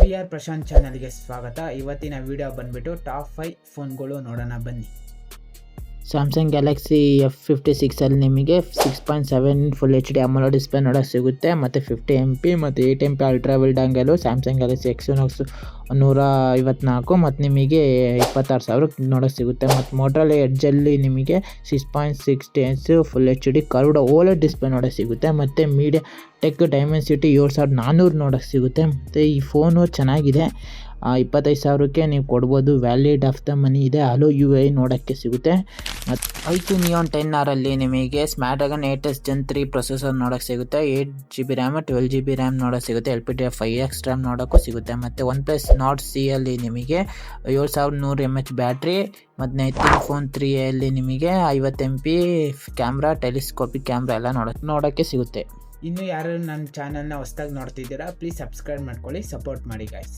PR Prashant ಚಾನಲ್ಗೆ ಸ್ವಾಗತ. ಇವತ್ತಿನ ವಿಡಿಯೋ ಬಂದ್ಬಿಟ್ಟು ಟಾಪ್ 5 ಫೋನ್ಗಳು ನೋಡೋಣ ಬನ್ನಿ. ಸ್ಯಾಮ್ಸಂಗ್ ಗ್ಯಾಲಕ್ಸಿ F56 ಅಲ್ಲಿ ನಿಮಗೆ 6.7 ಫುಲ್ HD AMOLED ಡಿಸ್ಪ್ಲೇ ನೋಡೋಕೆ ಸಿಗುತ್ತೆ. ಮತ್ತು 50MP ಮತ್ತು 8MP ultra wide angle Samsung Galaxy Exynos 154 ಮತ್ತು ನಿಮಗೆ 26,000 ನೋಡೋಕೆ ಸಿಗುತ್ತೆ. ಮತ್ತು ಮೋಟರೋಲಾ ಎಡ್ಜಲ್ಲಿ ನಿಮಗೆ 6.6 inch full HD curved OLED display ನೋಡೋಕೆ ಸಿಗುತ್ತೆ. ಮತ್ತು MediaTek Dimensity 7400 ನೋಡೋಕೆ ಸಿಗುತ್ತೆ. ಮತ್ತು ಈ ಫೋನು ಚೆನ್ನಾಗಿದೆ. 25,000ಕ್ಕೆ ನೀವು ಕೊಡ್ಬೋದು. ವ್ಯಾಲಿಡ್ ಆಫ್ ದ ಮನಿ ಇದೆ. ಹಲೋ UI ನೋಡೋಕ್ಕೆ ಸಿಗುತ್ತೆ. ಮತ್ತು iQOO Neon 10R ಅಲ್ಲಿ ನಿಮಗೆ ಸ್ನ್ಯಾಪ್ಡ್ರ್ಯಾಗನ್ 8S Gen 3 ಪ್ರೊಸೆಸರ್ ನೋಡೋಕ್ಕೆ ಸಿಗುತ್ತೆ. 8GB RAM 12GB RAM ನೋಡೋಕ್ಕೆ ಸಿಗುತ್ತೆ. LPDDR5X RAM ನೋಡೋಕ್ಕೂ ಸಿಗುತ್ತೆ. ಮತ್ತು OnePlus Nord C ಅಲ್ಲಿ ನಿಮಗೆ 7100 mAh ಬ್ಯಾಟ್ರಿ ಮತ್ತು ನೈತಿಂಗ್ ಫೋನ್ 3A ಅಲ್ಲಿ ನಿಮಗೆ 50MP ಕ್ಯಾಮ್ರಾ, ಟೆಲಿಸ್ಕೋಪಿಕ್ ಕ್ಯಾಮ್ರಾ ಎಲ್ಲ ನೋಡೋಕ್ಕೆ ಸಿಗುತ್ತೆ. ಇನ್ನು ಯಾರು ನನ್ನ ಚಾನಲ್ನ ಹೊಸದಾಗಿ ನೋಡ್ತಿದ್ದೀರಾ ಪ್ಲೀಸ್ ಸಬ್ಸ್ಕ್ರೈಬ್ ಮಾಡ್ಕೊಳ್ಳಿ, ಸಪೋರ್ಟ್ ಮಾಡಿ ಗೈಸ್.